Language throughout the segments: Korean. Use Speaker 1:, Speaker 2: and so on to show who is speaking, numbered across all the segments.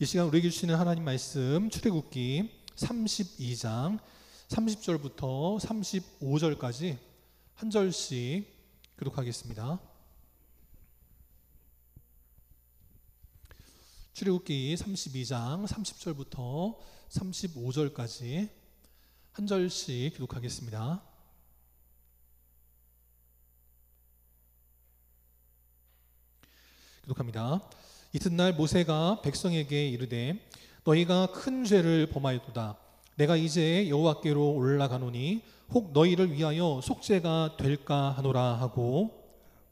Speaker 1: 이 시간 우리에게 주시는 하나님 말씀 출애굽기 32장 30절부터 35절까지 한 절씩 교독하겠습니다. 출애굽기 32장 30절부터 35절까지 한 절씩 교독하겠습니다. 교독합니다. 이튿날 모세가 백성에게 이르되 너희가 큰 죄를 범하였도다. 내가 이제 여호와께로 올라가노니 혹 너희를 위하여 속죄가 될까 하노라 하고,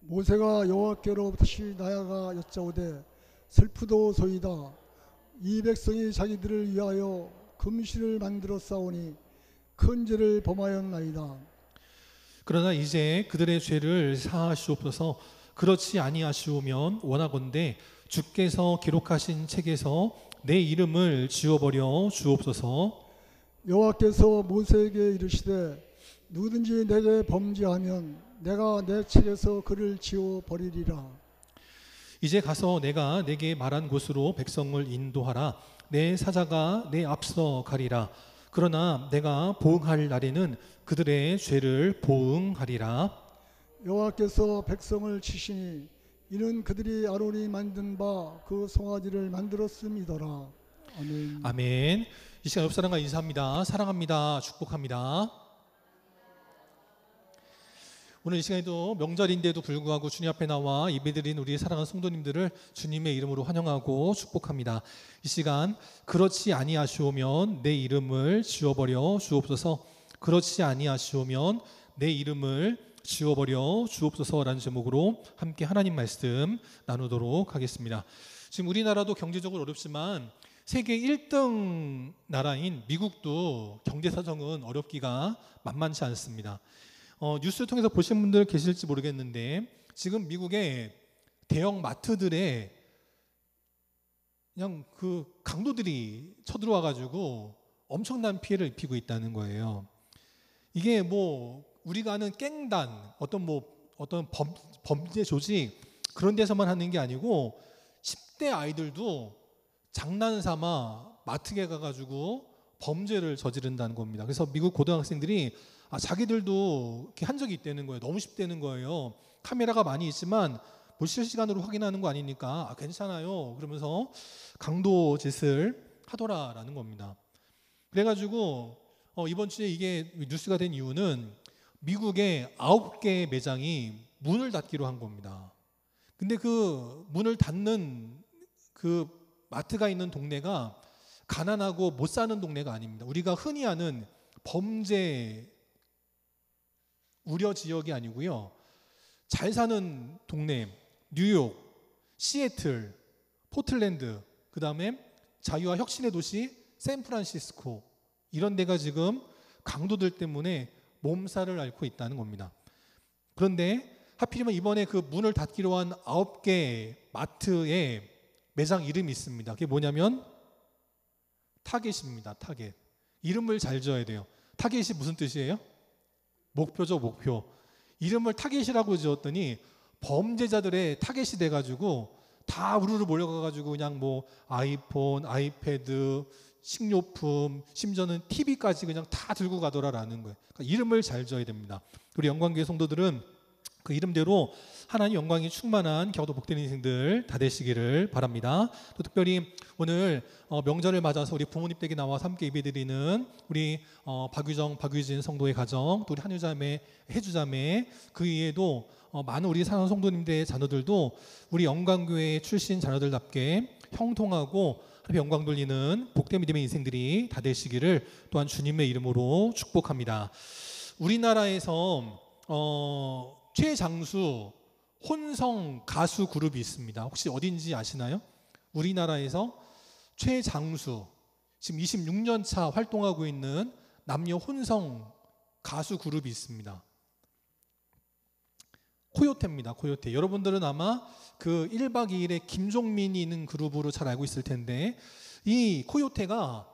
Speaker 2: 모세가 여호와께로 다시 나아가 여짜오되 슬프도소이다. 이 백성이 자기들을 위하여 금실을 만들어 싸우니 큰 죄를 범하였나이다.
Speaker 1: 그러나 이제 그들의 죄를 사하시옵소서. 그렇지 아니하시오면 원하건대 주께서 기록하신 책에서 내 이름을 지워버려 주옵소서.
Speaker 2: 여호와께서 모세에게 이르시되 누구든지 내게 범죄하면 내가 내 책에서 그를 지워버리리라.
Speaker 1: 이제 가서 내가 내게 말한 곳으로 백성을 인도하라. 내 사자가 내 앞서 가리라. 그러나 내가 보응할 날에는 그들의 죄를 보응하리라.
Speaker 2: 여호와께서 백성을 치시니 이는 그들이 아론이 만든 바 그 송아지를 만들었음이더라. 아멘.
Speaker 1: 아멘. 이 시간 옆 사람과 인사합니다. 사랑합니다. 축복합니다. 오늘 이 시간에도 명절인데도 불구하고 주님 앞에 나와 예배드린 우리 사랑하는 성도님들을 주님의 이름으로 환영하고 축복합니다. 이 시간 그렇지 아니하시오면 내 이름을 지워버려 주옵소서. 그렇지 아니하시오면 내 이름을 지워버려 주옵소서라는 제목으로 함께 하나님 말씀 나누도록 하겠습니다. 지금 우리나라도 경제적으로 어렵지만 세계 1등 나라인 미국도 경제 사정은 어렵기가 만만치 않습니다. 뉴스 통해서 보신 분들 계실지 모르겠는데 지금 미국의 대형 마트들에 그냥 그 강도들이 쳐들어와 가지고 엄청난 피해를 입히고 있다는 거예요. 이게 뭐 우리가 아는 깽단, 어떤 범죄 조직 그런 데서만 하는 게 아니고 10대 아이들도 장난삼아 마트에 가가지고 범죄를 저지른다는 겁니다. 그래서 미국 고등학생들이 자기들도 이렇게 한 적이 있다는 거예요. 너무 쉽다는 거예요. 카메라가 많이 있지만 뭐 실시간으로 확인하는 거 아니니까 괜찮아요. 그러면서 강도 짓을 하더라라는 겁니다. 그래가지고 이번 주에 이게 뉴스가 된 이유는 미국의 9개 매장이 문을 닫기로 한 겁니다. 근데 그 문을 닫는 그 마트가 있는 동네가 가난하고 못 사는 동네가 아닙니다. 우리가 흔히 아는 범죄 우려 지역이 아니고요. 잘 사는 동네, 뉴욕, 시애틀, 포틀랜드, 그 다음에 자유와 혁신의 도시 샌프란시스코, 이런 데가 지금 강도들 때문에 몸살을 앓고 있다는 겁니다. 그런데 하필이면 이번에 그 문을 닫기로 한 9개 마트에 매장 이름이 있습니다. 그게 뭐냐면 타겟입니다. 타겟. 이름을 잘 지어야 돼요. 타겟이 무슨 뜻이에요? 목표죠, 목표. 이름을 타겟이라고 지었더니 범죄자들의 타겟이 돼가지고 다 우르르 몰려가가지고 그냥 뭐 아이폰, 아이패드, 식료품, 심지어는 TV까지 그냥 다 들고 가더라라는 거예요. 그러니까 이름을 잘 지어야 됩니다. 우리 영광교회 성도들은 그 이름대로 하나님 영광이 충만한 겨우도 복된 인생들 다 되시기를 바랍니다. 또 특별히 오늘 명절을 맞아서 우리 부모님 댁에 나와서 함께 예배드리는 우리 박유정, 박유진 성도의 가정, 또 우리 한유자매, 혜주자매, 그 이외에도 많은 우리 사랑하는 성도님들의 자녀들도 우리 영광교회 출신 자녀들답게 형통하고 하나님 영광 돌리는 복된 믿음의 인생들이 다 되시기를 또한 주님의 이름으로 축복합니다. 우리나라에서 최장수 혼성 가수 그룹이 있습니다. 혹시 어딘지 아시나요? 우리나라에서 최장수, 지금 26년 차 활동하고 있는 남녀 혼성 가수 그룹이 있습니다. 코요테입니다. 코요테. 여러분들은 아마 그 1박 2일에 김종민이 있는 그룹으로 잘 알고 있을 텐데 이 코요테가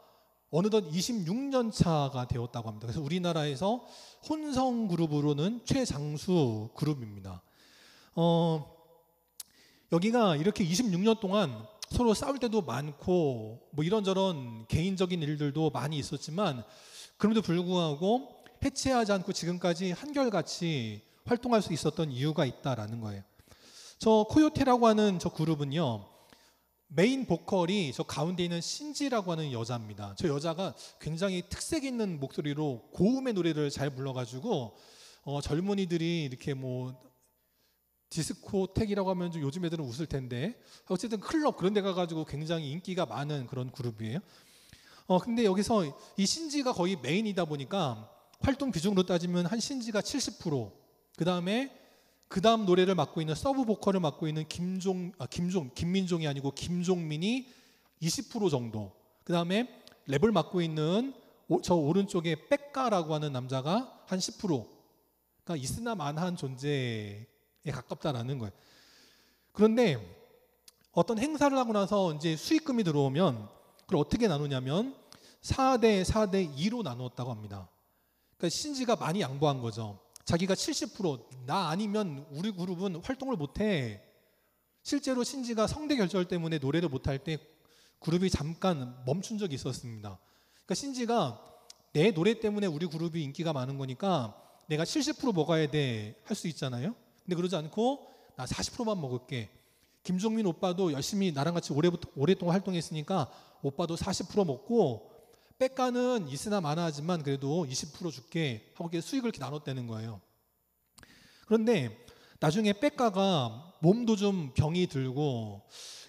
Speaker 1: 어느덧 26년 차가 되었다고 합니다. 그래서 우리나라에서 혼성 그룹으로는 최장수 그룹입니다. 여기가 이렇게 26년 동안 서로 싸울 때도 많고 뭐 이런저런 개인적인 일들도 많이 있었지만 그럼에도 불구하고 해체하지 않고 지금까지 한결같이 활동할 수 있었던 이유가 있다라는 거예요. 저 코요테라고 하는 저 그룹은요, 메인 보컬이 저 가운데 있는 신지라고 하는 여자입니다. 저 여자가 굉장히 특색 있는 목소리로 고음의 노래를 잘 불러가지고 젊은이들이 이렇게 뭐 디스코텍이라고 하면 좀 요즘 애들은 웃을 텐데 어쨌든 클럽 그런 데 가가지고 굉장히 인기가 많은 그런 그룹이에요. 근데 여기서 이 신지가 거의 메인이다 보니까 활동 비중으로 따지면 한 신지가 70%, 그 다음 노래를 맡고 있는 서브 보컬을 맡고 있는 김민종이 아니고 김종민이 20% 정도, 그 다음에 랩을 맡고 있는 저 오른쪽에 백가라고 하는 남자가 한 10%, 그러니까 있으나 마나한 존재에 가깝다라는 거예요. 그런데 어떤 행사를 하고 나서 이제 수익금이 들어오면 그걸 어떻게 나누냐면 4대 2로 나누었다고 합니다. 그러니까 신지가 많이 양보한 거죠. 자기가 70%나 아니면 우리 그룹은 활동을 못해. 실제로 신지가 성대 결절 때문에 노래를 못할 때 그룹이 잠깐 멈춘 적이 있었습니다. 그러니까 신지가 내 노래 때문에 우리 그룹이 인기가 많은 거니까 내가 70% 먹어야 돼 할 수 있잖아요. 근데 그러지 않고 나 40%만 먹을게. 김종민 오빠도 열심히 나랑 같이 오랫동안 활동했으니까 오빠도 40% 먹고 백가는 있으나 마나하지만 그래도 20% 줄게 하고 수익을 이렇게 나눴다는 거예요. 그런데 나중에 백가가 몸도 좀 병이 들고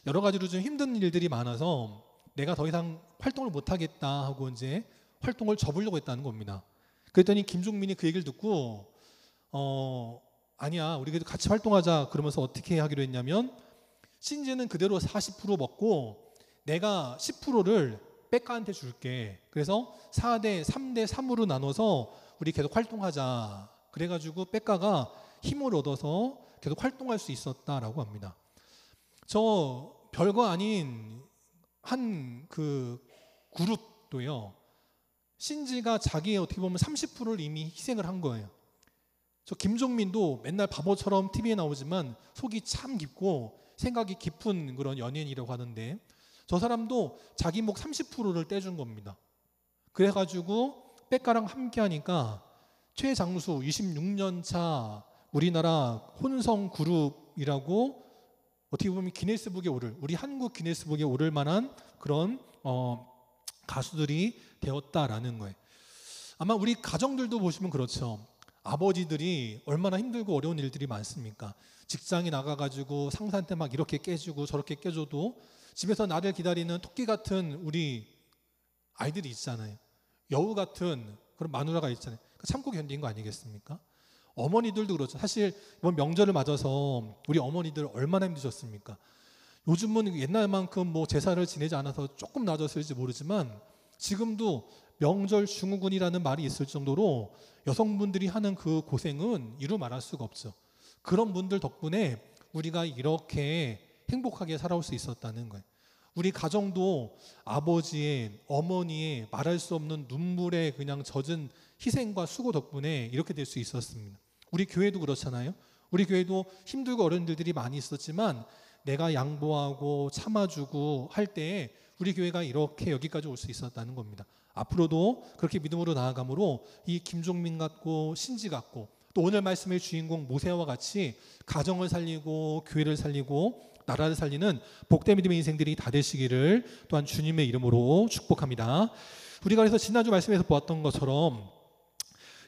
Speaker 1: 여러 가지로 좀 힘든 일들이 많아서 내가 더 이상 활동을 못하겠다 하고 이제 활동을 접으려고 했다는 겁니다. 그랬더니 김종민이 그 얘기를 듣고 아니야, 우리 그래도 같이 활동하자 그러면서 어떻게 하기로 했냐면 신지는 그대로 40% 먹고 내가 10%를 백가한테 줄게. 그래서 4대 3대 3으로 나눠서 우리 계속 활동하자. 그래가지고 백가가 힘을 얻어서 계속 활동할 수 있었다라고 합니다. 저 별거 아닌 한 그 그룹도요, 신지가 자기의 어떻게 보면 30%를 이미 희생을 한 거예요. 저 김종민도 맨날 바보처럼 TV에 나오지만 속이 참 깊고 생각이 깊은 그런 연예인이라고 하는데 저 사람도 자기 목 30%를 떼준 겁니다. 그래가지고 백가랑 함께 하니까 최장수 26년 차 우리나라 혼성 그룹이라고 어떻게 보면 기네스북에 오를, 우리 한국 기네스북에 오를 만한 그런 가수들이 되었다라는 거예요. 아마 우리 가정들도 보시면 그렇죠. 아버지들이 얼마나 힘들고 어려운 일들이 많습니까? 직장에 나가가지고 상사한테 막 이렇게 깨주고 저렇게 깨줘도 집에서 나를 기다리는 토끼 같은 우리 아이들이 있잖아요. 여우 같은 그런 마누라가 있잖아요. 참고 견딘 거 아니겠습니까? 어머니들도 그렇죠. 사실 이번 명절을 맞아서 우리 어머니들 얼마나 힘드셨습니까? 요즘은 옛날만큼 뭐 제사를 지내지 않아서 조금 나아졌을지 모르지만 지금도 명절 증후군이라는 말이 있을 정도로 여성분들이 하는 그 고생은 이루 말할 수가 없죠. 그런 분들 덕분에 우리가 이렇게 행복하게 살아올 수 있었다는 거예요. 우리 가정도 아버지의, 어머니의 말할 수 없는 눈물에 그냥 젖은 희생과 수고 덕분에 이렇게 될 수 있었습니다. 우리 교회도 그렇잖아요. 우리 교회도 힘들고 어려운 일들이 많이 있었지만 내가 양보하고 참아주고 할 때에 우리 교회가 이렇게 여기까지 올 수 있었다는 겁니다. 앞으로도 그렇게 믿음으로 나아감으로 이 김종민 같고 신지 같고 또 오늘 말씀의 주인공 모세와 같이 가정을 살리고 교회를 살리고 나라를 살리는 복된 믿음의 인생들이 다 되시기를 또한 주님의 이름으로 축복합니다. 우리가 그래서 지난주 말씀에서 보았던 것처럼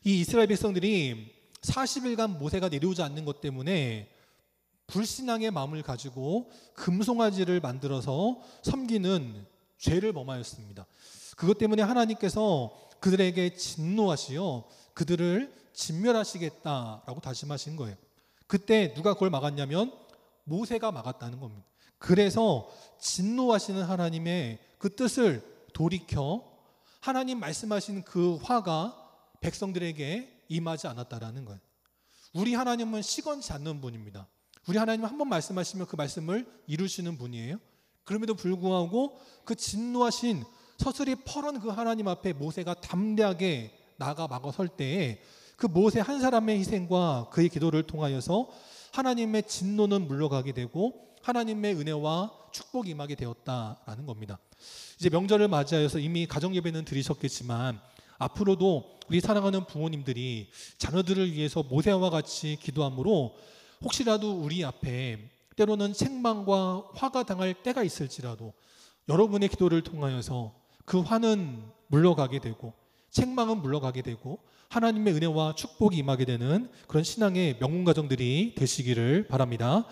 Speaker 1: 이 이스라엘 백성들이 40일간 모세가 내려오지 않는 것 때문에 불신앙의 마음을 가지고 금송아지를 만들어서 섬기는 죄를 범하였습니다. 그것 때문에 하나님께서 그들에게 진노하시어 그들을 진멸하시겠다라고 다짐하신 거예요. 그때 누가 그걸 막았냐면 모세가 막았다는 겁니다. 그래서 진노하시는 하나님의 그 뜻을 돌이켜 하나님 말씀하신 그 화가 백성들에게 임하지 않았다라는 거예요. 우리 하나님은 시건치 않는 분입니다. 우리 하나님은 한 번 말씀하시면 그 말씀을 이루시는 분이에요. 그럼에도 불구하고 그 진노하신 서슬이 퍼런 그 하나님 앞에 모세가 담대하게 나가 막아설 때에 그 모세 한 사람의 희생과 그의 기도를 통하여서 하나님의 진노는 물러가게 되고 하나님의 은혜와 축복이 임하게 되었다라는 겁니다. 이제 명절을 맞이하여서 이미 가정 예배는 드리셨겠지만 앞으로도 우리 사랑하는 부모님들이 자녀들을 위해서 모세와 같이 기도함으로 혹시라도 우리 앞에 때로는 책망과 화가 당할 때가 있을지라도 여러분의 기도를 통하여서 그 화는 물러가게 되고 책망은 물러가게 되고 하나님의 은혜와 축복이 임하게 되는 그런 신앙의 명문 가정들이 되시기를 바랍니다.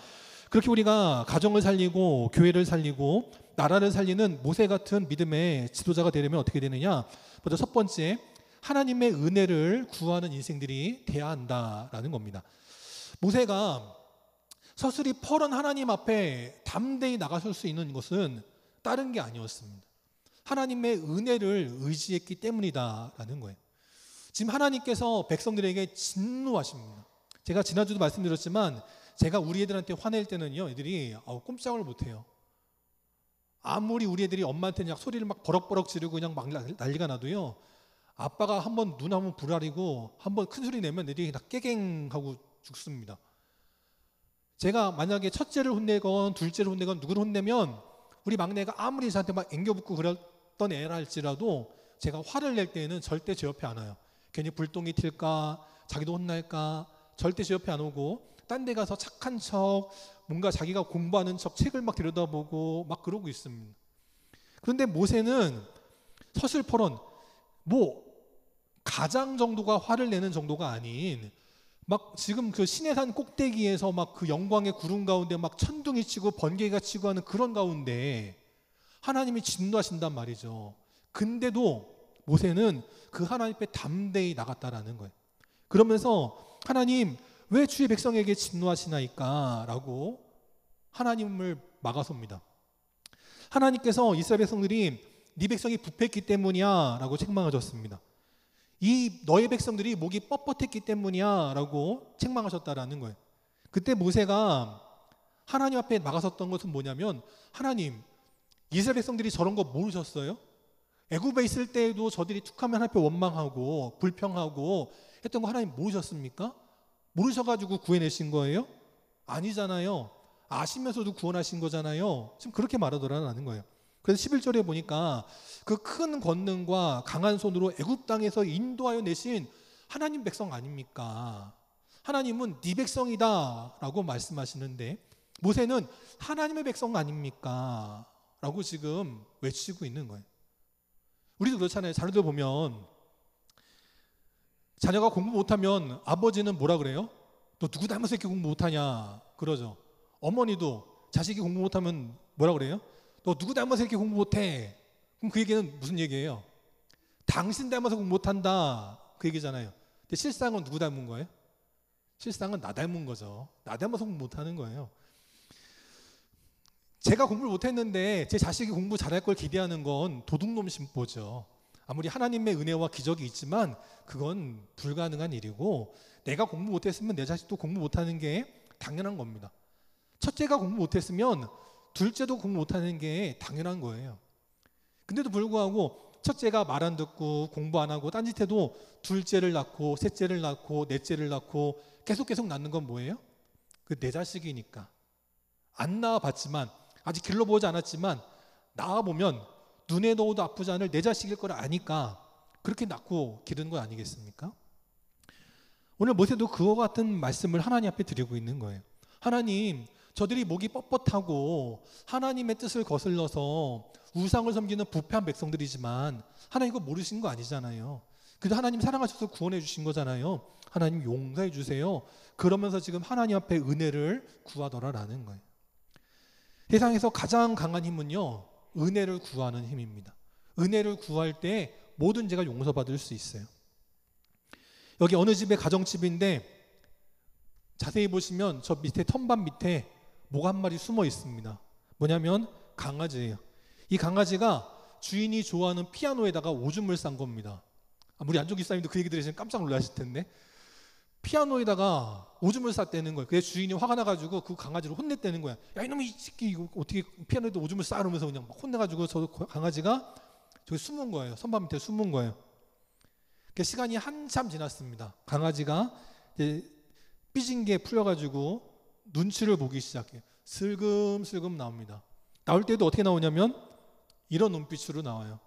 Speaker 1: 그렇게 우리가 가정을 살리고 교회를 살리고 나라를 살리는 모세 같은 믿음의 지도자가 되려면 어떻게 되느냐? 먼저 첫 번째, 하나님의 은혜를 구하는 인생들이 돼야 한다라는 겁니다. 모세가 서슬이 펄은 하나님 앞에 담대히 나가설 수 있는 것은 다른 게 아니었습니다. 하나님의 은혜를 의지했기 때문이다라는 거예요. 지금 하나님께서 백성들에게 진노하십니다. 제가 지난주도 말씀드렸지만 제가 우리 애들한테 화낼 때는요, 애들이 꼼짝을 못해요. 아무리 우리 애들이 엄마한테 그냥 소리를 막 버럭버럭 지르고 그냥 막 난리가 나도요, 아빠가 한번 눈 한번 부라리고 한번 큰 소리 내면 애들이 다 깨갱하고 죽습니다. 제가 만약에 첫째를 혼내건 둘째를 혼내건 누구를 혼내면 우리 막내가 아무리 저한테 막 앵겨붙고 그랬던 애라 할지라도 제가 화를 낼 때에는 절대 제 옆에 안 와요. 괜히 불똥이 튈까 자기도 혼날까 절대 제 옆에 안 오고 딴 데 가서 착한 척 뭔가 자기가 공부하는 척 책을 막 들여다보고 막 그러고 있습니다. 그런데 모세는 서슬퍼런 뭐 가장 정도가 화를 내는 정도가 아닌 막 지금 그 시내산 꼭대기에서 막 그 영광의 구름 가운데 막 천둥이 치고 번개가 치고 하는 그런 가운데 하나님이 진노하신단 말이죠. 근데도 모세는 그 하나님 앞에 담대히 나갔다라는 거예요. 그러면서 하나님 왜 주의 백성에게 진노하시나이까 라고 하나님을 막아섭니다. 하나님께서 이스라엘 백성들이 네 백성이 부패했기 때문이야 라고 책망하셨습니다. 이 너의 백성들이 목이 뻣뻣했기 때문이야 라고 책망하셨다라는 거예요. 그때 모세가 하나님 앞에 막아섰던 것은 뭐냐면, 하나님 이스라엘 백성들이 저런 거 모르셨어요? 애굽에 있을 때에도 저들이 툭하면 하나님 앞에 원망하고 불평하고 했던 거 하나님 모르셨습니까? 모르셔가지고 구해내신 거예요? 아니잖아요. 아시면서도 구원하신 거잖아요. 지금 그렇게 말하더라는 거예요. 그래서 11절에 보니까 그 큰 권능과 강한 손으로 애굽 땅에서 인도하여 내신 하나님 백성 아닙니까? 하나님은 네 백성이다 라고 말씀하시는데 모세는 하나님의 백성 아닙니까? 라고 지금 외치고 있는 거예요. 우리도 그렇잖아요. 자녀들 보면 자녀가 공부 못하면 아버지는 뭐라 그래요? 너 누구 닮아서 이렇게 공부 못하냐 그러죠. 어머니도 자식이 공부 못하면 뭐라 그래요? 너 누구 닮아서 이렇게 공부 못해? 그럼 그 얘기는 무슨 얘기예요? 당신 닮아서 공부 못한다 그 얘기잖아요. 근데 실상은 누구 닮은 거예요? 실상은 나 닮은 거죠. 나 닮아서 공부 못하는 거예요. 제가 공부를 못했는데 제 자식이 공부 잘할 걸 기대하는 건 도둑놈 심보죠. 아무리 하나님의 은혜와 기적이 있지만 그건 불가능한 일이고, 내가 공부 못했으면 내 자식도 공부 못하는 게 당연한 겁니다. 첫째가 공부 못했으면 둘째도 공부 못하는 게 당연한 거예요. 근데도 불구하고 첫째가 말 안 듣고 공부 안 하고 딴짓해도 둘째를 낳고 셋째를 낳고 넷째를 낳고 계속 낳는 건 뭐예요? 그 내 자식이니까. 안 낳아봤지만 아직 길러보지 않았지만 낳아보면 눈에 넣어도 아프지 않을 내 자식일 걸 아니까 그렇게 낳고 기르는 거 아니겠습니까? 오늘 모세도 그와 같은 말씀을 하나님 앞에 드리고 있는 거예요. 하나님, 저들이 목이 뻣뻣하고 하나님의 뜻을 거슬러서 우상을 섬기는 부패한 백성들이지만 하나님 이거 모르신 거 아니잖아요. 그래도 하나님 사랑하셔서 구원해 주신 거잖아요. 하나님 용서해 주세요. 그러면서 지금 하나님 앞에 은혜를 구하더라라는 거예요. 세상에서 가장 강한 힘은요, 은혜를 구하는 힘입니다. 은혜를 구할 때 모든 죄가 용서받을 수 있어요. 여기 어느 집의 가정집인데 자세히 보시면 저 밑에 턴반 밑에 뭐가 한 마리 숨어 있습니다. 뭐냐면 강아지예요. 이 강아지가 주인이 좋아하는 피아노에다가 오줌을 싼 겁니다. 우리 안종 기사님도 그 얘기 들으시면 깜짝 놀라실 텐데, 피아노에다가 오줌을 쌌다는 거예요. 그래서 주인이 화가 나가지고 그 강아지를 혼냈다는 거야. 야 이놈의 이 새끼 이거 어떻게 피아노에다 오줌을 싸? 이러면서 그냥 막 혼내가지고 저 강아지가 저기 숨은 거예요. 선반 밑에 숨은 거예요. 그 시간이 한참 지났습니다. 강아지가 이제 삐진 게 풀려가지고 눈치를 보기 시작해요. 슬금슬금 나옵니다. 나올 때도 어떻게 나오냐면 이런 눈빛으로 나와요.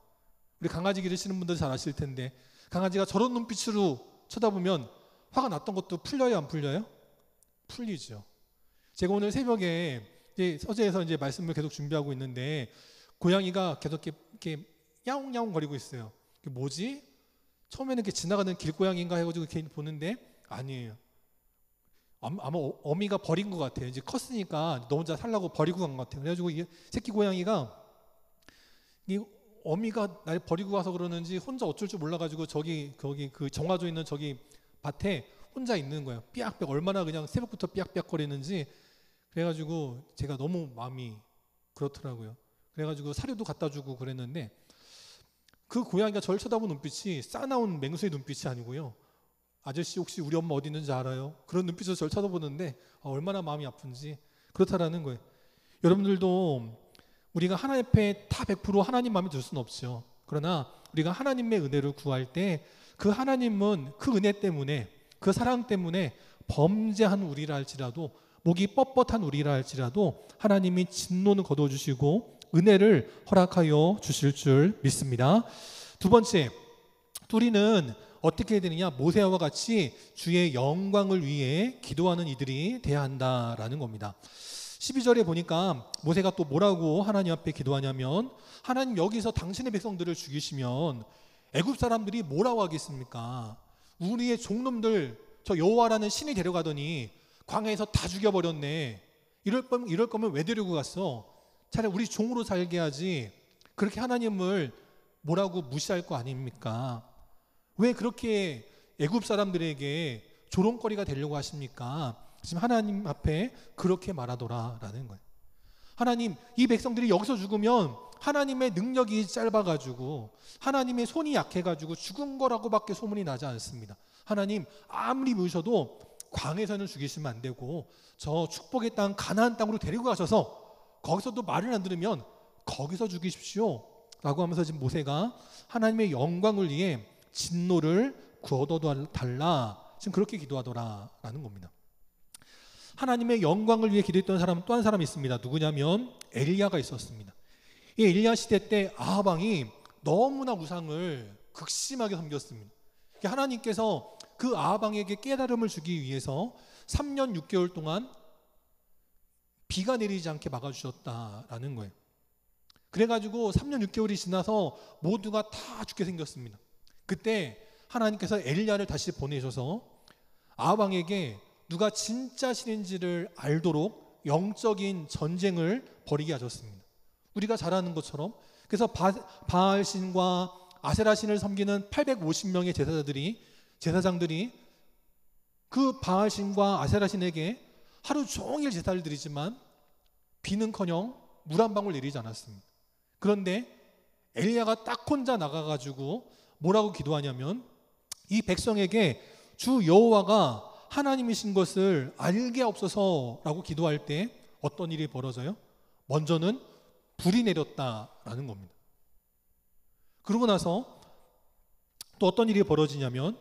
Speaker 1: 우리 강아지 기르시는 분들 잘 아실 텐데 강아지가 저런 눈빛으로 쳐다보면 화가 났던 것도 풀려요, 안 풀려요? 풀리죠. 제가 오늘 새벽에 이제 서재에서 이제 말씀을 계속 준비하고 있는데 고양이가 계속 이렇게 야옹야옹 거리고 있어요. 이게 뭐지? 처음에는 이렇게 지나가는 길고양이인가 해가지고 이렇게 보는데 아니에요. 아마 어미가 버린 것 같아요. 이제 컸으니까 너 혼자 살라고 버리고 간 것 같아요. 그래가지고 이 새끼 고양이가 이 어미가 날 버리고 가서 그러는지 혼자 어쩔 줄 몰라가지고 거기 그 정화조 있는 저기 밭에 혼자 있는 거예요. 삐약삐약 얼마나 그냥 새벽부터 삐약삐약 거리는지. 그래가지고 제가 너무 마음이 그렇더라고요. 그래가지고 사료도 갖다 주고 그랬는데 그 고양이가 저를 쳐다본 눈빛이 싸나운 맹수의 눈빛이 아니고요. 아저씨 혹시 우리 엄마 어디 있는지 알아요? 그런 눈빛으로 저를 쳐다보는데 얼마나 마음이 아픈지 그렇다라는 거예요. 여러분들도 우리가 하나님 앞에 다 100% 하나님 마음에 들 수는 없죠. 그러나 우리가 하나님의 은혜를 구할 때 그 하나님은 그 은혜 때문에 그 사랑 때문에 범죄한 우리라 할지라도 목이 뻣뻣한 우리라 할지라도 하나님이 진노는 거둬주시고 은혜를 허락하여 주실 줄 믿습니다. 두 번째, 우리는 어떻게 해야 되느냐? 모세와 같이 주의 영광을 위해 기도하는 이들이 돼야 한다라는 겁니다. 12절에 보니까 모세가 또 뭐라고 하나님 앞에 기도하냐면 하나님 여기서 당신의 백성들을 죽이시면 애굽 사람들이 뭐라고 하겠습니까? 우리의 종놈들 저 여호와라는 신이 데려가더니 광야에서 다 죽여버렸네. 이럴 거면 왜 데리고 갔어? 차라리 우리 종으로 살게 하지. 그렇게 하나님을 뭐라고 무시할 거 아닙니까? 왜 그렇게 애굽 사람들에게 조롱거리가 되려고 하십니까? 지금 하나님 앞에 그렇게 말하더라라는 거예요. 하나님, 이 백성들이 여기서 죽으면 하나님의 능력이 짧아가지고 하나님의 손이 약해가지고 죽은 거라고밖에 소문이 나지 않습니다. 하나님 아무리 부으셔도 광야에서는 죽이시면 안 되고 저 축복의 땅 가나안 땅으로 데리고 가셔서 거기서도 말을 안 들으면 거기서 죽이십시오 라고 하면서 지금 모세가 하나님의 영광을 위해 진노를 거둬달라 지금 그렇게 기도하더라라는 겁니다. 하나님의 영광을 위해 기도했던 사람은 또 한 사람이 있습니다. 누구냐면 엘리야가 있었습니다. 이 엘리야 시대 때 아합 왕이 너무나 우상을 극심하게 섬겼습니다. 하나님께서 그 아합 왕에게 깨달음을 주기 위해서 3년 6개월 동안 비가 내리지 않게 막아주셨다라는 거예요. 그래가지고 3년 6개월이 지나서 모두가 다 죽게 생겼습니다. 그때 하나님께서 엘리야를 다시 보내셔서 아합 왕에게 누가 진짜 신인지를 알도록 영적인 전쟁을 벌이게 하셨습니다. 우리가 잘 아는 것처럼 그래서 바알 신과 아세라 신을 섬기는 850명의 제사장들이 그 바알 신과 아세라 신에게 하루 종일 제사를 드리지만 비는커녕 물 한 방울 내리지 않았습니다. 그런데 엘리야가 딱 혼자 나가가지고 뭐라고 기도하냐면 이 백성에게 주 여호와가 하나님이신 것을 알게 없어서라고 기도할 때 어떤 일이 벌어져요? 먼저는 불이 내렸다라는 겁니다. 그러고 나서 또 어떤 일이 벌어지냐면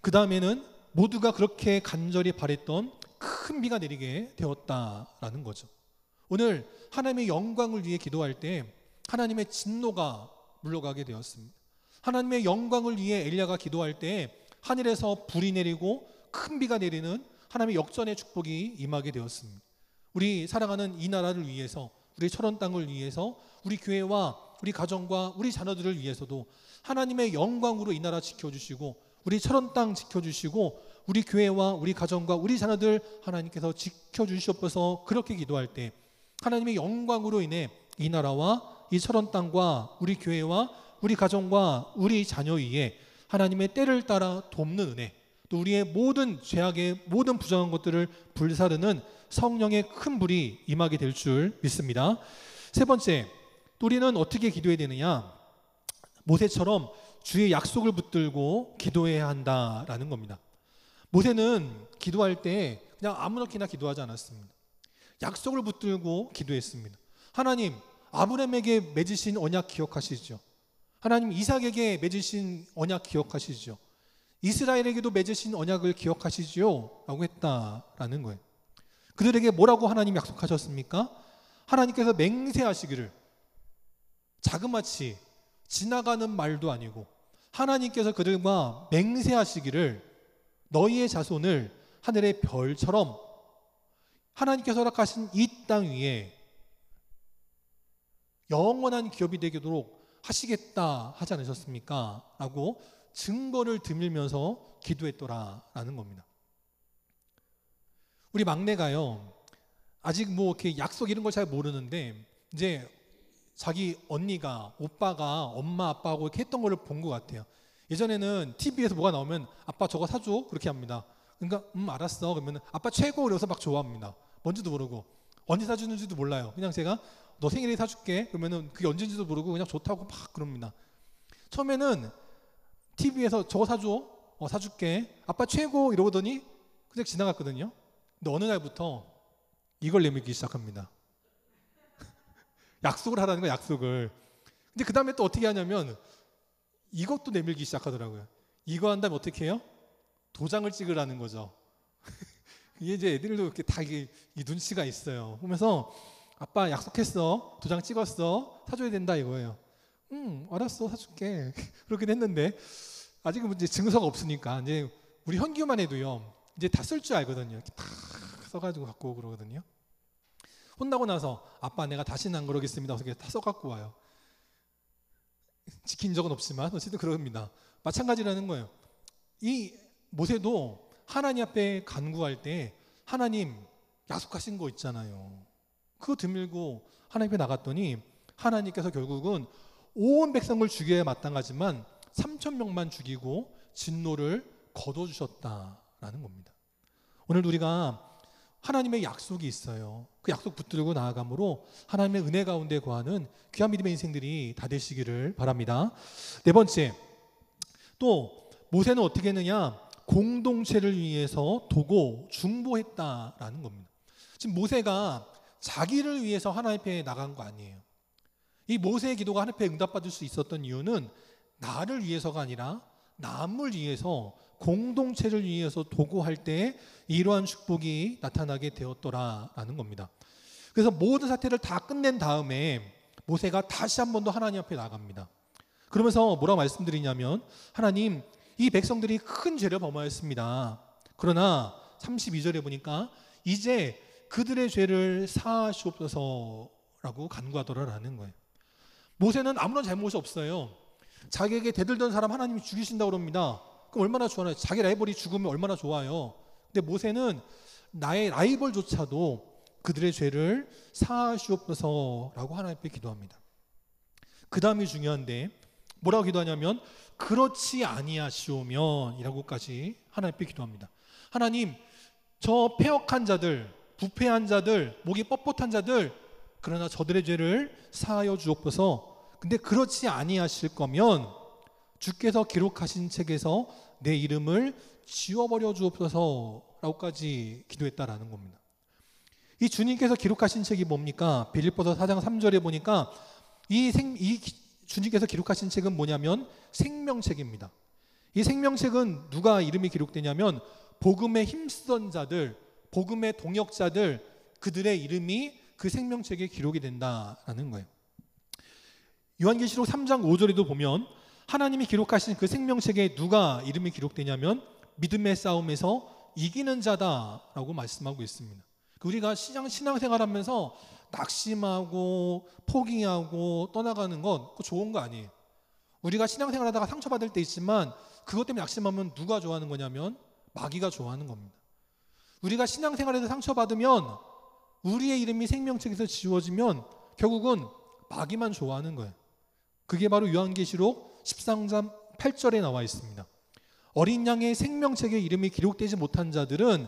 Speaker 1: 그 다음에는 모두가 그렇게 간절히 바랬던 큰 비가 내리게 되었다라는 거죠. 오늘 하나님의 영광을 위해 기도할 때 하나님의 진노가 물러가게 되었습니다. 하나님의 영광을 위해 엘리야가 기도할 때 하늘에서 불이 내리고 큰 비가 내리는 하나님의 역전의 축복이 임하게 되었습니다. 우리 사랑하는 이 나라를 위해서 우리 철원 땅을 위해서 우리 교회와 우리 가정과 우리 자녀들을 위해서도 하나님의 영광으로 이 나라 지켜주시고 우리 철원 땅 지켜주시고 우리 교회와 우리 가정과 우리 자녀들 하나님께서 지켜주시옵소서 그렇게 기도할 때 하나님의 영광으로 인해 이 나라와 이 철원 땅과 우리 교회와 우리 가정과 우리 자녀 위에 하나님의 때를 따라 돕는 은혜 또 우리의 모든 죄악의 모든 부정한 것들을 불사르는 성령의 큰 불이 임하게 될 줄 믿습니다. 세 번째, 또 우리는 어떻게 기도해야 되느냐? 모세처럼 주의 약속을 붙들고 기도해야 한다라는 겁니다. 모세는 기도할 때 그냥 아무렇게나 기도하지 않았습니다. 약속을 붙들고 기도했습니다. 하나님, 아브라함에게 맺으신 언약 기억하시죠? 하나님, 이삭에게 맺으신 언약 기억하시죠? 이스라엘에게도 맺으신 언약을 기억하시지요? 라고 했다라는 거예요. 그들에게 뭐라고 하나님이 약속하셨습니까? 하나님께서 맹세하시기를, 자그마치 지나가는 말도 아니고 하나님께서 그들과 맹세하시기를 너희의 자손을 하늘의 별처럼 하나님께서 허락하신 이 땅 위에 영원한 기업이 되도록 하시겠다 하지 않으셨습니까? 라고 증거를 드밀면서 기도했더라라는 겁니다. 우리 막내가요, 아직 뭐 이렇게 약속 이런 걸 잘 모르는데 이제 자기 언니가, 오빠가 엄마 아빠하고 이렇게 했던 거를 본 것 같아요. 예전에는 TV에서 뭐가 나오면 아빠 저거 사줘 그렇게 합니다. 그러니까 알았어 그러면 아빠 최고 그래서 막 좋아합니다. 뭔지도 모르고 언제 사주는지도 몰라요. 그냥 제가 너 생일에 사줄게 그러면은 그게 언제인지도 모르고 그냥 좋다고 막 그럽니다. 처음에는 TV에서 저거 사줘, 사줄게, 아빠 최고 이러더니 그냥 지나갔거든요. 근데 어느 날부터 이걸 내밀기 시작합니다. 약속을 하라는 거야, 약속을. 근데 그 다음에 또 어떻게 하냐면 이것도 내밀기 시작하더라고요. 이거 한다면 어떻게 해요? 도장을 찍으라는 거죠. 이게 이제 애들도 이렇게 다 이 눈치가 있어요. 보면서 아빠 약속했어, 도장 찍었어, 사줘야 된다 이거예요. 알았어, 사줄게. 그렇긴 했는데 아직은 이제 증서가 없으니까 이제 우리 현규만 해도요, 이제 다 쓸 줄 알거든요. 이렇게 다 써가지고 갖고 오고 그러거든요. 혼나고 나서 아빠 내가 다시는 안 그러겠습니다. 그래서 다 써갖고 와요. 지킨 적은 없지만 어쨌든 그럽니다. 마찬가지라는 거예요. 이 모세도 하나님 앞에 간구할 때 하나님 약속하신 거 있잖아요. 그거 드밀고 하나님 앞에 나갔더니 하나님께서 결국은 온 백성을 죽여야 마땅하지만 3,000명만 죽이고 진노를 거둬주셨다라는 겁니다. 오늘 우리가 하나님의 약속이 있어요. 그 약속 붙들고 나아감으로 하나님의 은혜 가운데 거하는 귀한 믿음의 인생들이 다 되시기를 바랍니다. 네 번째, 또 모세는 어떻게 했느냐? 공동체를 위해서 도고 중보했다라는 겁니다. 지금 모세가 자기를 위해서 하나님 앞에 나간 거 아니에요. 이 모세의 기도가 하나님 앞에 응답받을 수 있었던 이유는 나를 위해서가 아니라 남을 위해서, 공동체를 위해서 도구할 때 이러한 축복이 나타나게 되었더라라는 겁니다. 그래서 모든 사태를 다 끝낸 다음에 모세가 다시 한 번 더 하나님 앞에 나갑니다. 그러면서 뭐라고 말씀드리냐면, 하나님, 이 백성들이 큰 죄를 범하였습니다. 그러나 32절에 보니까 이제 그들의 죄를 사하시옵소서라고 간구하더라라는 거예요. 모세는 아무런 잘못이 없어요. 자기에게 대들던 사람 하나님이 죽이신다고 그럽니다. 그럼 얼마나 좋아요. 자기 라이벌이 죽으면 얼마나 좋아요. 근데 모세는 나의 라이벌조차도 그들의 죄를 사하시옵소서라고 하나님 앞에 기도합니다. 그 다음이 중요한데 뭐라고 기도하냐면 그렇지 아니하시오면 이라고까지 하나님 앞에 기도합니다. 하나님, 저 패역한 자들, 부패한 자들, 목이 뻣뻣한 자들, 그러나 저들의 죄를 사하여 주옵소서. 근데 그렇지 아니하실 거면 주께서 기록하신 책에서 내 이름을 지워버려 주옵소서라고까지 기도했다라는 겁니다. 이 주님께서 기록하신 책이 뭡니까? 빌립보서 4장 3절에 보니까 이 주님께서 기록하신 책은 뭐냐면 생명책입니다. 이 생명책은 누가 이름이 기록되냐면 복음에 힘쓰던 자들, 복음의 동역자들, 그들의 이름이 그 생명책에 기록이 된다라는 거예요. 요한계시록 3장 5절에도 보면 하나님이 기록하신 그 생명책에 누가 이름이 기록되냐면 믿음의 싸움에서 이기는 자다라고 말씀하고 있습니다. 우리가 신앙생활하면서 낙심하고 포기하고 떠나가는 건 좋은 거 아니에요. 우리가 신앙생활하다가 상처받을 때 있지만 그것 때문에 낙심하면 누가 좋아하는 거냐면 마귀가 좋아하는 겁니다. 우리가 신앙생활에서 상처받으면 우리의 이름이 생명책에서 지워지면 결국은 마귀만 좋아하는 거예요. 그게 바로 요한계시록 13장 8절에 나와 있습니다. 어린 양의 생명책에 이름이 기록되지 못한 자들은,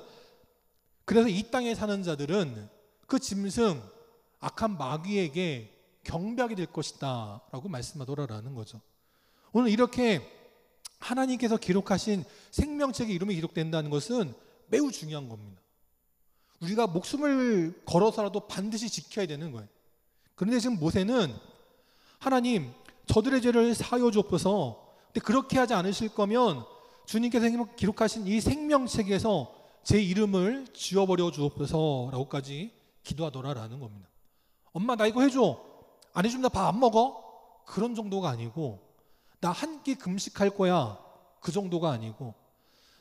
Speaker 1: 그래서 이 땅에 사는 자들은 그 짐승 악한 마귀에게 경배하게 될 것이다 라고 말씀하더라라는 거죠. 오늘 이렇게 하나님께서 기록하신 생명책에 이름이 기록된다는 것은 매우 중요한 겁니다. 우리가 목숨을 걸어서라도 반드시 지켜야 되는 거예요. 그런데 지금 모세는 하나님, 저들의 죄를 사하여 주옵소서. 근데 그렇게 하지 않으실 거면 주님께서 기록하신 이 생명책에서 제 이름을 지워버려 주옵소서라고까지 기도하더라라는 겁니다. 엄마 나 이거 해줘. 안 해주면 나 밥 안 먹어? 그런 정도가 아니고, 나 한 끼 금식할 거야. 그 정도가 아니고,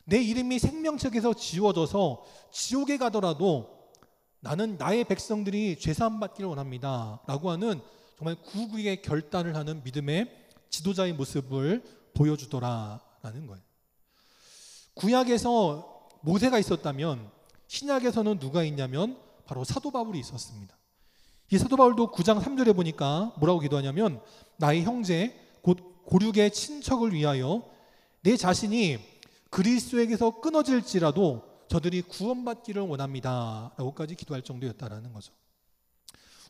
Speaker 1: 내 이름이 생명책에서 지워져서 지옥에 가더라도 나는 나의 백성들이 죄사함 받기를 원합니다 라고 하는 정말 구구의 결단을 하는 믿음의 지도자의 모습을 보여주더라라는 거예요. 구약에서 모세가 있었다면 신약에서는 누가 있냐면 바로 사도 바울이 있었습니다. 이 사도 바울도 9장 3절에 보니까 뭐라고 기도하냐면, 나의 형제 곧 고륙의 친척을 위하여 내 자신이 그리스도에게서 끊어질지라도 저들이 구원받기를 원합니다 라고까지 기도할 정도였다라는 거죠.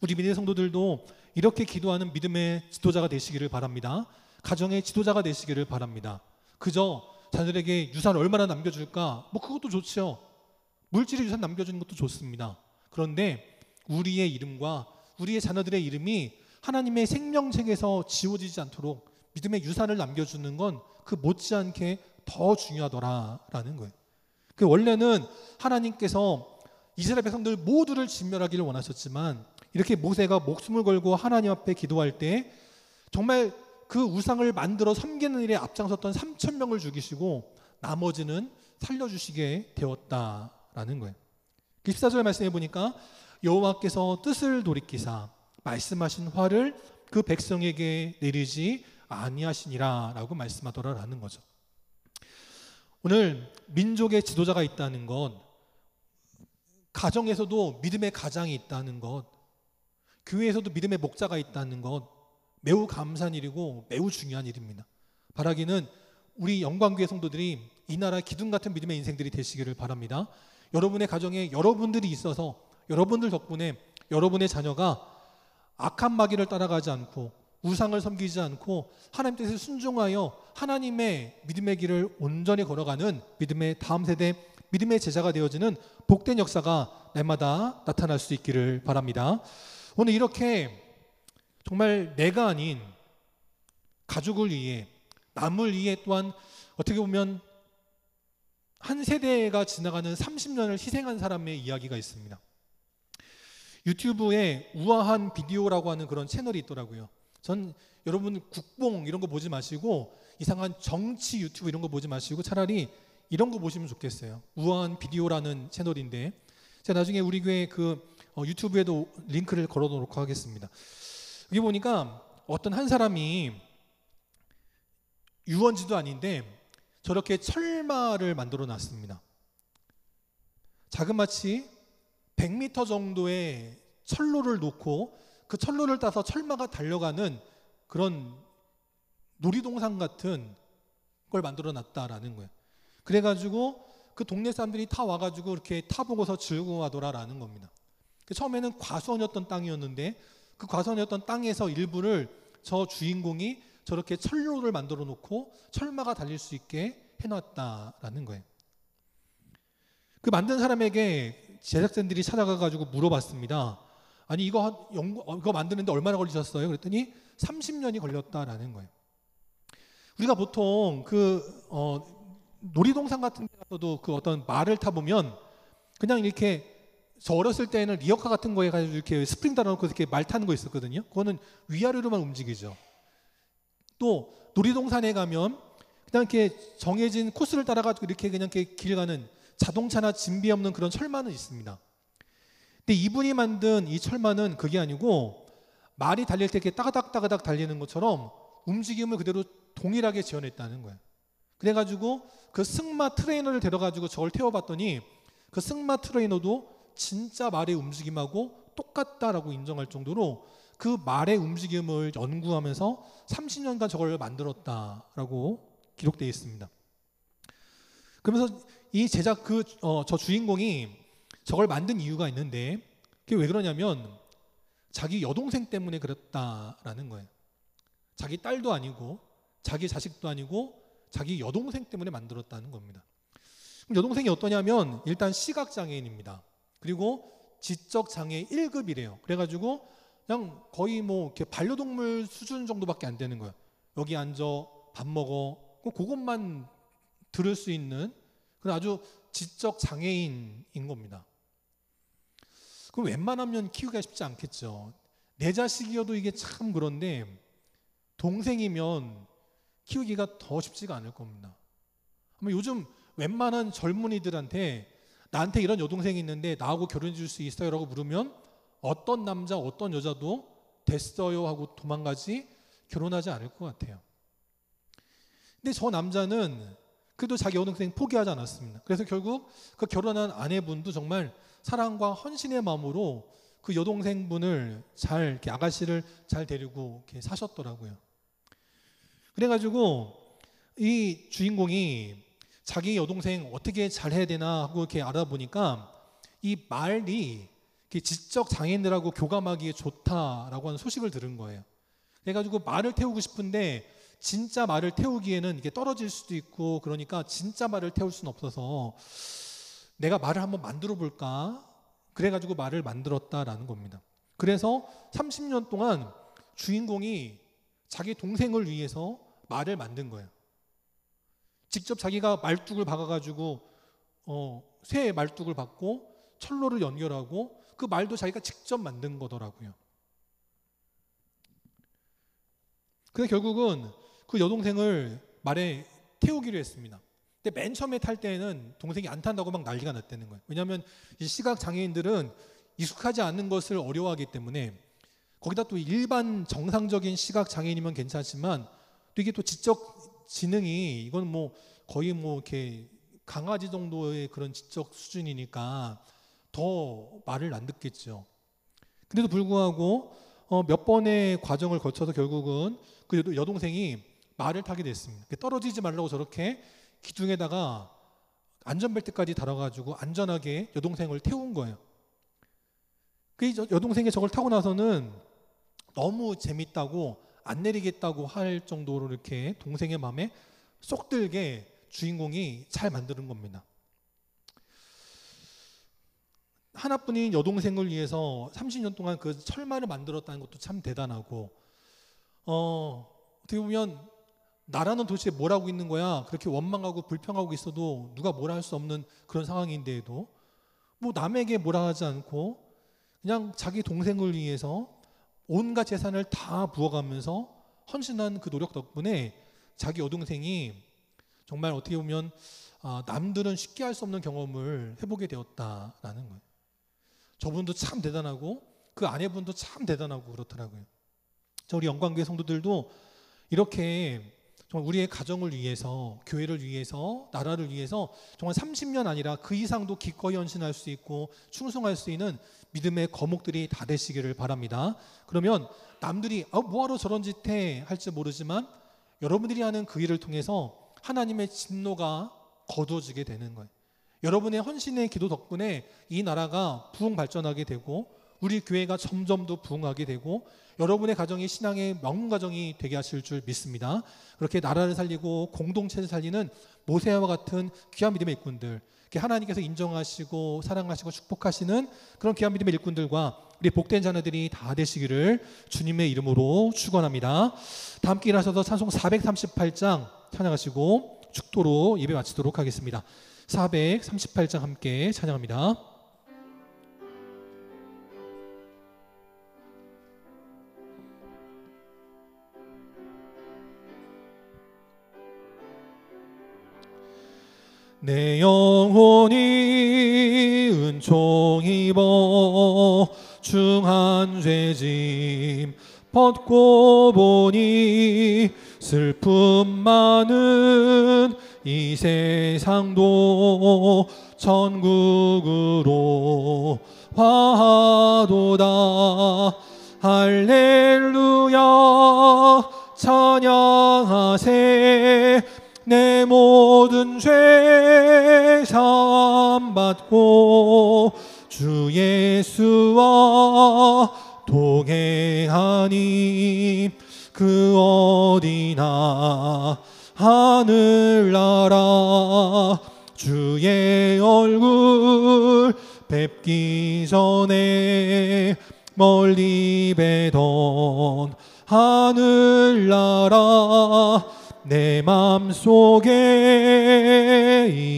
Speaker 1: 우리 믿음의 성도들도 이렇게 기도하는 믿음의 지도자가 되시기를 바랍니다. 가정의 지도자가 되시기를 바랍니다. 그저 자녀들에게 유산 얼마나 남겨줄까? 뭐 그것도 좋죠. 물질의 유산 남겨주는 것도 좋습니다. 그런데 우리의 이름과 우리의 자녀들의 이름이 하나님의 생명책에서 지워지지 않도록 믿음의 유산을 남겨주는 건 그 못지않게 더 중요하더라라는 거예요. 그 원래는 하나님께서 이스라엘 백성들 모두를 진멸하기를 원하셨지만, 이렇게 모세가 목숨을 걸고 하나님 앞에 기도할 때 정말 그 우상을 만들어 섬기는 일에 앞장섰던 3,000명을 죽이시고 나머지는 살려주시게 되었다라는 거예요. 14절 말씀해 보니까 여호와께서 뜻을 돌이키사 말씀하신 화를 그 백성에게 내리지 아니하시니라 라고 말씀하더라라는 거죠. 오늘 민족의 지도자가 있다는 것, 가정에서도 믿음의 가장이 있다는 것, 교회에서도 믿음의 목자가 있다는 것, 매우 감사한 일이고 매우 중요한 일입니다. 바라기는 우리 영광교회 성도들이 이 나라 기둥 같은 믿음의 인생들이 되시기를 바랍니다. 여러분의 가정에 여러분들이 있어서 여러분들 덕분에 여러분의 자녀가 악한 마귀를 따라가지 않고 우상을 섬기지 않고 하나님 뜻에 순종하여 하나님의 믿음의 길을 온전히 걸어가는 믿음의 다음 세대 믿음의 제자가 되어지는 복된 역사가 날마다 나타날 수 있기를 바랍니다. 오늘 이렇게 정말 내가 아닌 가족을 위해, 남을 위해, 또한 어떻게 보면 한 세대가 지나가는 30년을 희생한 사람의 이야기가 있습니다. 유튜브에 우아한 비디오라고 하는 그런 채널이 있더라고요. 전 여러분 국뽕 이런 거 보지 마시고 이상한 정치 유튜브 이런 거 보지 마시고 차라리 이런 거 보시면 좋겠어요. 우아한 비디오라는 채널인데 제가 나중에 우리 교회 그 유튜브에도 링크를 걸어 놓도록 하겠습니다. 여기 보니까 어떤 한 사람이 유원지도 아닌데 저렇게 철마를 만들어 놨습니다. 자그마치 100m 정도의 철로를 놓고 그 철로를 따서 철마가 달려가는 그런 놀이동산 같은 걸 만들어 놨다라는 거예요. 그래가지고 그 동네 사람들이 다 와가지고 이렇게 타보고서 즐거워하더라라는 겁니다. 처음에는 과수원이었던 땅이었는데 그 과수원이었던 땅에서 일부를 저 주인공이 저렇게 철로를 만들어 놓고 철마가 달릴 수 있게 해놨다라는 거예요. 그 만든 사람에게 제작진들이 찾아가가지고 물어봤습니다. 아니 이거 만드는데 얼마나 걸리셨어요? 그랬더니 30년이 걸렸다라는 거예요. 우리가 보통 놀이동산 같은 데 가서도 그 어떤 말을 타보면 그냥 이렇게 저 어렸을 때는 리어카 같은 거에 가지고 이렇게 스프링 달아놓고 이렇게 말 타는 거 있었거든요. 그거는 위아래로만 움직이죠. 또 놀이동산에 가면 그냥 이렇게 정해진 코스를 따라가지고 이렇게 그냥 이렇게 길 가는 자동차나 진비 없는 그런 철마는 있습니다. 근데 이분이 만든 이 철마는 그게 아니고 말이 달릴 때 이렇게 따가닥따가닥 달리는 것처럼 움직임을 그대로 동일하게 지어냈다는 거예요. 그래가지고 그 승마 트레이너를 데려가지고 저걸 태워봤더니 그 승마 트레이너도 진짜 말의 움직임하고 똑같다라고 인정할 정도로 그 말의 움직임을 연구하면서 30년간 저걸 만들었다라고 기록되어 있습니다. 그러면서 이 제작 저 주인공이 저걸 만든 이유가 있는데 그게 왜 그러냐면 자기 여동생 때문에 그랬다라는 거예요. 자기 딸도 아니고 자기 자식도 아니고 자기 여동생 때문에 만들었다는 겁니다. 그럼 여동생이 어떠냐면 일단 시각장애인입니다. 그리고 지적장애 1급이래요. 그래가지고 그냥 거의 뭐 이렇게 반려동물 수준 정도밖에 안 되는 거예요. 여기 앉아 밥 먹어 그것만 들을 수 있는 그런 아주 지적 장애인인 겁니다. 그럼 웬만하면 키우기가 쉽지 않겠죠. 내 자식이어도 이게 참 그런데 동생이면 키우기가 더 쉽지가 않을 겁니다. 요즘 웬만한 젊은이들한테 나한테 이런 여동생이 있는데 나하고 결혼해 줄 수 있어요? 라고 물으면 어떤 남자 어떤 여자도 됐어요 하고 도망가지 결혼하지 않을 것 같아요. 근데 저 남자는 그래도 자기 여동생 포기하지 않았습니다. 그래서 결국 그 결혼한 아내분도 정말 사랑과 헌신의 마음으로 그 여동생분을 잘 이렇게 아가씨를 잘 데리고 이렇게 사셨더라고요. 그래가지고 이 주인공이 자기 여동생 어떻게 잘해야 되나 하고 이렇게 알아보니까 이 말이 지적 장애인들하고 교감하기에 좋다라고 하는 소식을 들은 거예요. 그래가지고 말을 태우고 싶은데 진짜 말을 태우기에는 이게 떨어질 수도 있고 그러니까 진짜 말을 태울 수는 없어서 내가 말을 한번 만들어 볼까? 그래가지고 말을 만들었다라는 겁니다. 그래서 30년 동안 주인공이 자기 동생을 위해서 말을 만든 거예요. 직접 자기가 말뚝을 박아가지고 쇠 말뚝을 박고 철로를 연결하고 그 말도 자기가 직접 만든 거더라고요. 그래서 결국은 그 여동생을 말에 태우기로 했습니다. 근데 맨 처음에 탈 때는 동생이 안 탄다고 막 난리가 났다는 거예요. 왜냐하면 이 시각 장애인들은 익숙하지 않는 것을 어려워하기 때문에 거기다 또 일반 정상적인 시각 장애인이면 괜찮지만 또 이게 또 지적 지능이 이건 뭐 거의 뭐 이렇게 강아지 정도의 그런 지적 수준이니까 더 말을 안 듣겠죠. 근데도 불구하고 몇 번의 과정을 거쳐서 결국은 그 여동생이 말을 타게 됐습니다. 떨어지지 말라고 저렇게 기둥에다가 안전벨트까지 달아가지고 안전하게 여동생을 태운 거예요. 그 여동생이 저걸 타고 나서는 너무 재밌다고 안 내리겠다고 할 정도로 이렇게 동생의 마음에 쏙 들게 주인공이 잘 만드는 겁니다. 하나뿐인 여동생을 위해서 30년 동안 그 철말을 만들었다는 것도 참 대단하고 어떻게 보면 나라는 도대체 뭘 하고 있는 거야? 그렇게 원망하고 불평하고 있어도 누가 뭐라 할 수 없는 그런 상황인데도 뭐 남에게 뭐라 하지 않고 그냥 자기 동생을 위해서 온갖 재산을 다 부어가면서 헌신한 그 노력 덕분에 자기 여동생이 정말 어떻게 보면 남들은 쉽게 할 수 없는 경험을 해보게 되었다라는 거예요. 저분도 참 대단하고 그 아내분도 참 대단하고 그렇더라고요. 우리 영광교회 성도들도 이렇게 정말 우리의 가정을 위해서, 교회를 위해서, 나라를 위해서 정말 30년 아니라 그 이상도 기꺼이 헌신할 수 있고 충성할 수 있는 믿음의 거목들이 다 되시기를 바랍니다. 그러면 남들이 뭐하러 저런 짓 해 할지 모르지만 여러분들이 하는 그 일을 통해서 하나님의 진노가 거두어지게 되는 거예요. 여러분의 헌신의 기도 덕분에 이 나라가 부흥 발전하게 되고 우리 교회가 점점 더 부흥하게 되고 여러분의 가정이 신앙의 명문 가정이 되게 하실 줄 믿습니다. 그렇게 나라를 살리고 공동체를 살리는 모세와 같은 귀한 믿음의 일꾼들, 하나님께서 인정하시고 사랑하시고 축복하시는 그런 귀한 믿음의 일꾼들과 우리 복된 자녀들이 다 되시기를 주님의 이름으로 축원합니다. 다 함께 일어나셔서 찬송 438장 찬양하시고 축도로 예배 마치도록 하겠습니다. 438장 함께 찬양합니다. 내 영혼이 은총 입어 중한 죄짐 벗고 보니 슬픔 많은 이 세상도 천국으로 화하도다. 할렐루야 찬양하세. 내 모든 죄 사함 받고 주 예수와 동행하니 그 어디나 하늘나라 주의 얼굴 뵙기 전에 멀리 뵈던 하늘나라 내 맘속에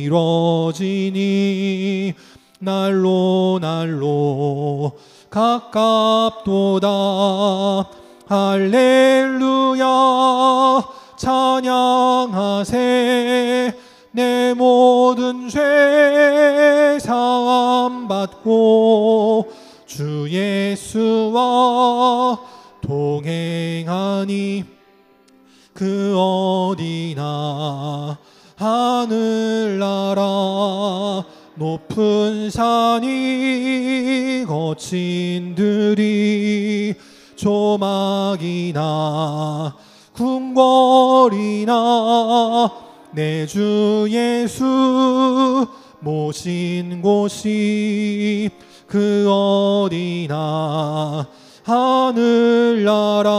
Speaker 1: 이루어지니 날로 날로 가깝도다. 할렐루야 찬양하세. 내 모든 죄 사함받고 주 예수와 동행하니 그 어디나 하늘나라 높은 산이 거친 들이 조막이나 궁궐이나 내 주 예수 모신 곳이 그 어디나 하늘나라.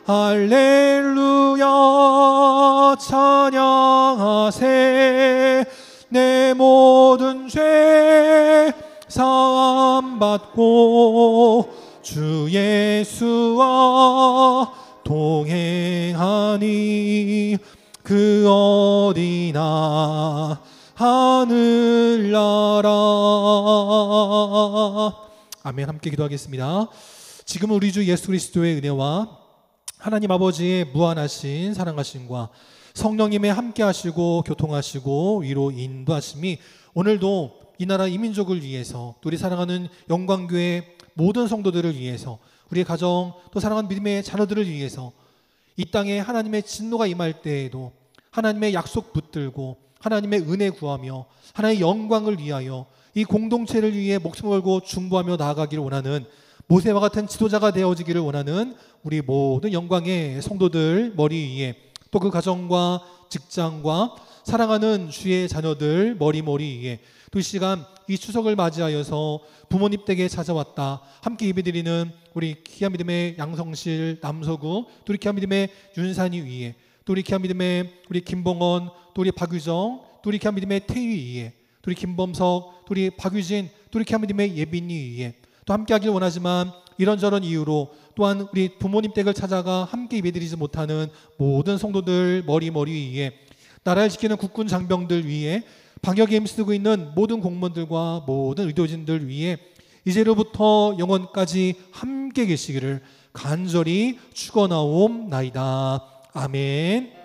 Speaker 1: 할렐루야 찬양하세. 내 모든 죄 사함받고 주 예수와 동행하니 그 어디나 하늘나라. 아멘. 함께 기도하겠습니다. 지금 우리 주 예수 그리스도의 은혜와 하나님 아버지의 무한하신 사랑하심과 성령님의 함께하시고 교통하시고 위로 인도하심이 오늘도 이 나라 이 민족을 위해서, 또 우리 사랑하는 영광교회 모든 성도들을 위해서, 우리의 가정, 또 사랑하는 믿음의 자녀들을 위해서 이 땅에 하나님의 진노가 임할 때에도 하나님의 약속 붙들고 하나님의 은혜 구하며 하나님의 영광을 위하여 이 공동체를 위해 목숨을 걸고 중보하며 나아가기를 원하는 모세와 같은 지도자가 되어지기를 원하는 우리 모든 영광의 성도들 머리 위에, 또 그 가정과 직장과 사랑하는 주의 자녀들 머리 위에, 또 이 시간 이 추석을 맞이하여서 부모님 댁에 찾아왔다 함께 예배드리는 우리 귀한 믿음의 양성실 남서구, 또 우리 귀한 믿음의 윤산이 위에, 또 우리 귀한 믿음의 우리 김봉원, 또 우리 박유정, 또 우리 귀한 믿음의 태희 위에, 또 우리 김범석, 또 우리 박유진, 또 우리 귀한 믿음의 예빈이 위에 또 함께 하길 원하지만 이런저런 이유로 또한 우리 부모님 댁을 찾아가 함께 예배드리지 못하는 모든 성도들 머리 위에, 나라를 지키는 국군 장병들 위에, 방역에 힘쓰고 있는 모든 공무원들과 모든 의료진들 위에 이제로부터 영원까지 함께 계시기를 간절히 축원하옵나이다. 아멘.